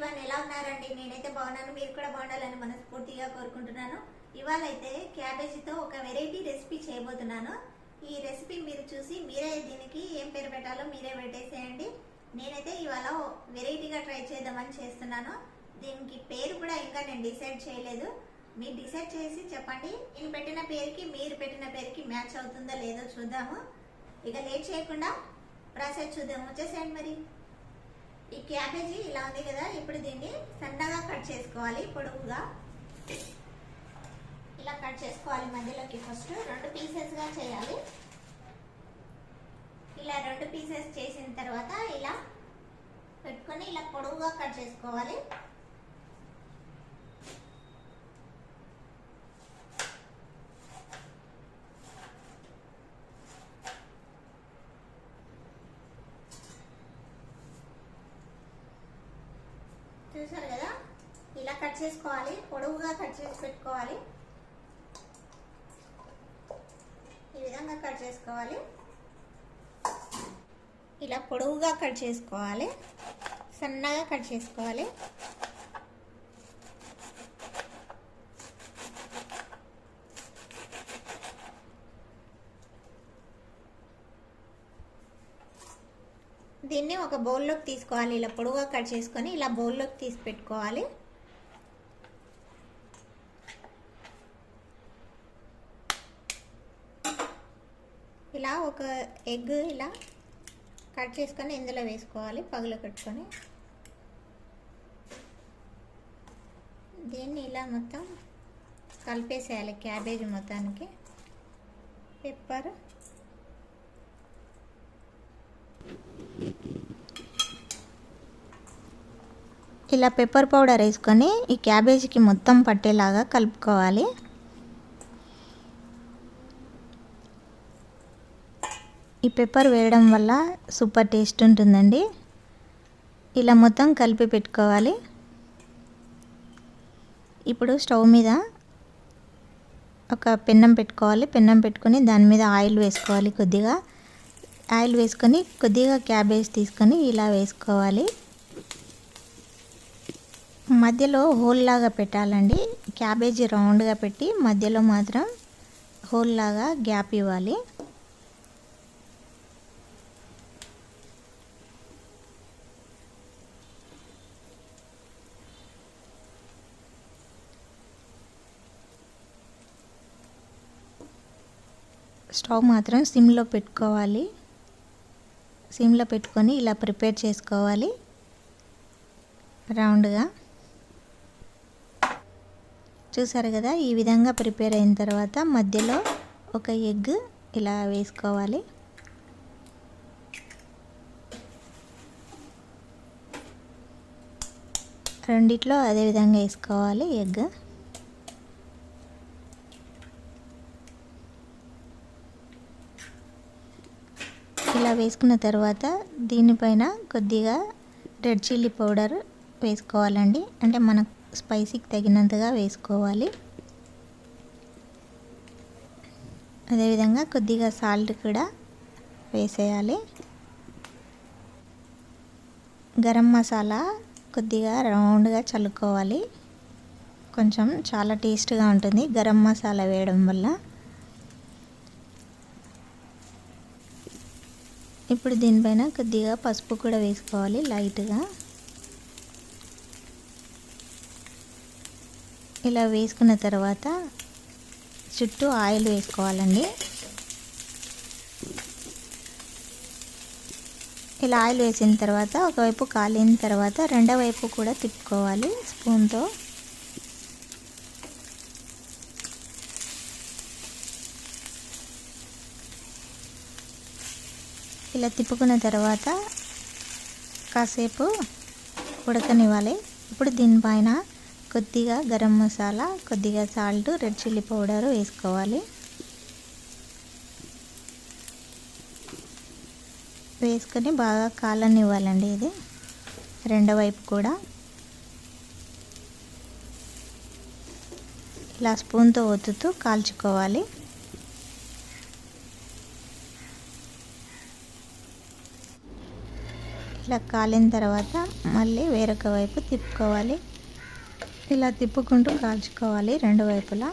Everyone, ఎలా ఉన్నారండి? నేనైతే బాగున్నాను. మీరు కూడా బాగుండాలని మనస్ఫూర్తిగా కోరుకుంటున్నాను. ఇవాళ అయితే క్యాబేజీతో ఒక వెరైటీ రెసిపీ చేయబోతున్నాను. ఈ రెసిపీ మీరు చూసి మీరే దీనికి ఏం పేరు పెట్టాలో మీరే పెట్టేసేయండి. నేనైతే ఇవాళ వెరైటీగా ట్రై చేద్దామని చేస్తున్నాను. దీనికి పేరు కూడా ఇంకా నేను డిసైడ్ చేయలేదు. మీరు డిసైడ్ చేసి చెప్పండి. నేను పెట్టిన పేరుకి మీరు పెట్టిన పేరుకి మ్యాచ్ అవుతుందో లేదో చూద్దాము. ఇక లేట్ చేయకుండా ప్రాసెస్ చూద్దాం. వచ్చేసేయండి. మరి ఈ క్యాబేజీ ఇలా ఉంది కదా, ఇప్పుడు దీన్ని సన్నగా కట్ చేసుకోవాలి. పొడవుగా ఇలా కట్ చేసుకోవాలి. మధ్యలోకి ఫస్ట్ 2 పీసెస్గా చేయాలి. ఇలా 2 పీసెస్ చేసిన తర్వాత ఇలా పెట్టుకొని ఇలా పొడవుగా కట్ చేసుకోవాలి. చూసారు కదా, ఇలా కట్ చేసుకోవాలి. పొడవుగా కట్ చేసి పెట్టుకోవాలి. ఈ విధంగా కట్ చేసుకోవాలి. ఇలా పొడవుగా కట్ చేసుకోవాలి, సన్నగా కట్ చేసుకోవాలి. దీన్ని ఒక బౌల్లోకి తీసుకోవాలి. ఇలా పొడవుగా కట్ చేసుకొని ఇలా బౌల్లోకి తీసి పెట్టుకోవాలి. ఇలా ఒక ఎగ్ ఇలా కట్ చేసుకొని ఇందులో వేసుకోవాలి, పగులు కట్టుకొని. దీన్ని ఇలా మొత్తం కలిపేసేయాలి క్యాబేజీ మొత్తానికి. పెప్పర్, ఇలా పెప్పర్ పౌడర్ వేసుకొని ఈ క్యాబేజీకి మొత్తం పట్టేలాగా కలుపుకోవాలి. ఈ పెప్పర్ వేయడం వల్ల సూపర్ టేస్ట్ ఉంటుందండి. ఇలా మొత్తం కలిపి పెట్టుకోవాలి. ఇప్పుడు స్టవ్ మీద ఒక పెన్నం పెట్టుకోవాలి. పెన్నం పెట్టుకొని దాని మీద ఆయిల్ వేసుకోవాలి. కొద్దిగా ఆయిల్ వేసుకొని కొద్దిగా క్యాబేజ్ తీసుకొని ఇలా వేసుకోవాలి. మధ్యలో హోల్ లాగా పెట్టాలండి. క్యాబేజీ రౌండ్గా పెట్టి మధ్యలో మాత్రం హోల్ లాగా గ్యాప్ ఇవ్వాలి. స్టవ్ మాత్రం సిమ్లో పెట్టుకోవాలి. సిమ్లో పెట్టుకొని ఇలా ప్రిపేర్ చేసుకోవాలి రౌండ్గా. చూసారు కదా, ఈ విధంగా ప్రిపేర్ అయిన తర్వాత మధ్యలో ఒక ఎగ్ ఇలా వేసుకోవాలి. రెండిట్లో అదే విధంగా వేసుకోవాలి ఎగ్. ఇలా వేసుకున్న తర్వాత దీనిపైన కొద్దిగా రెడ్ చిల్లీ పౌడర్ వేసుకోవాలండి. అంటే మనకు స్పైసీకి తగినంతగా వేసుకోవాలి. అదేవిధంగా కొద్దిగా సాల్ట్ కూడా వేసేయాలి. గరం మసాలా కొద్దిగా రౌండ్గా చల్లుకోవాలి. కొంచెం చాలా టేస్ట్గా ఉంటుంది గరం మసాలా వేయడం వల్ల. ఇప్పుడు దీనిపైన కొద్దిగా పసుపు కూడా వేసుకోవాలి లైట్గా. ఇలా వేసుకున్న తర్వాత చుట్టూ ఆయిల్ వేసుకోవాలండి. ఇలా ఆయిల్ వేసిన తర్వాత ఒకవైపు కాలిన తర్వాత రెండో వైపు కూడా తిప్పుకోవాలి స్పూన్తో. ఇలా తిప్పుకున్న తర్వాత కాసేపు ఉడకనివ్వాలి. ఇప్పుడు దీనిపైన కొద్దిగా గరం మసాలా, కొద్దిగా సాల్ట్, రెడ్ చిల్లీ పౌడర్ వేసుకోవాలి. వేసుకొని బాగా కాలనివ్వాలండి. ఇది రెండో వైపు కూడా ఇలా స్పూన్తో ఒత్తుతూ కాల్చుకోవాలి. ఇలా కాలిన తర్వాత మళ్ళీ వేరొక వైపు తిప్పుకోవాలి. ఇలా తిప్పుకుంటూ కాల్చుకోవాలి రెండు వైపులా.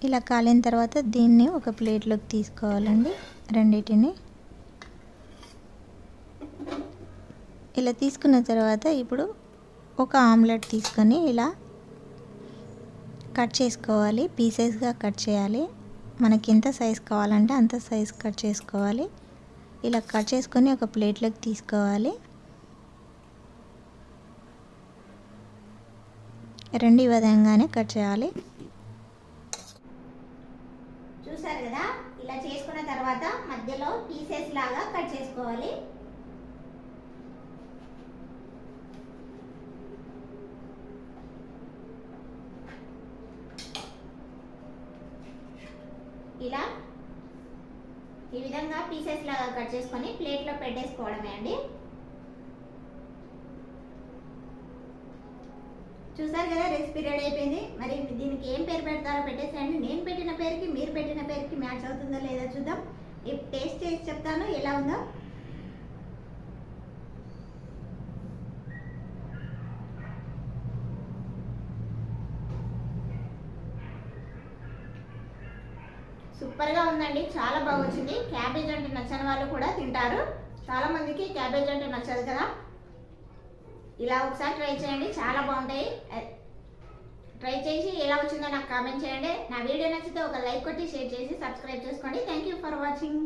ఇలా కాలిన తర్వాత దీన్ని ఒక ప్లేట్లోకి తీసుకోవాలండి రెండింటిని. ఇలా తీసుకున్న తర్వాత ఇప్పుడు ఒక ఆమ్లెట్ తీసుకొని ఇలా కట్ చేసుకోవాలి. పీసెస్గా కట్ చేయాలి. మనకి ఎంత సైజ్ కావాలంటే అంత సైజ్ కట్ చేసుకోవాలి. ఇలా కట్ చేసుకొని ఒక ప్లేట్లోకి తీసుకోవాలి. రెండు ఈ విధంగానే కట్ చేయాలి. చూసారు కదా, ఇలా చేసుకున్న తర్వాత మధ్యలో పీసెస్ లాగా కట్ చేసుకోవాలి. ఇలా ఈ విధంగా పీసెస్ లాగా కట్ చేసుకొని ప్లేట్లో పెట్టేసుకోవడమే అండి. చూసారు కదా, రెసిపీ రెడీ అయిపోయింది. మరి దీనికి ఏం పేరు పెడతారో పెట్టేసేయండి. నేను పెట్టిన పేరుకి మీరు పెట్టిన పేరుకి మ్యాచ్ అవుతుందో లేదో చూద్దాం. ఇప్పుడు టేస్ట్ చేసి చెప్తాను ఎలా ఉందో. సూపర్గా ఉందండి, చాలా బాగా వచ్చింది. క్యాబేజ్ అంటే నచ్చని వాళ్ళు కూడా తింటారు. చాలా మందికి క్యాబేజ్ అంటే నచ్చదు కదా. ఇలా ఒకసారి ట్రై చేయండి, చాలా బాగుంటాయి. ట్రై చేసి ఎలా వచ్చిందో నాకు కామెంట్ చేయండి. నా వీడియో నచ్చితే ఒక లైక్ కొట్టి షేర్ చేసి సబ్స్క్రైబ్ చేసుకోండి. Thank you for watching.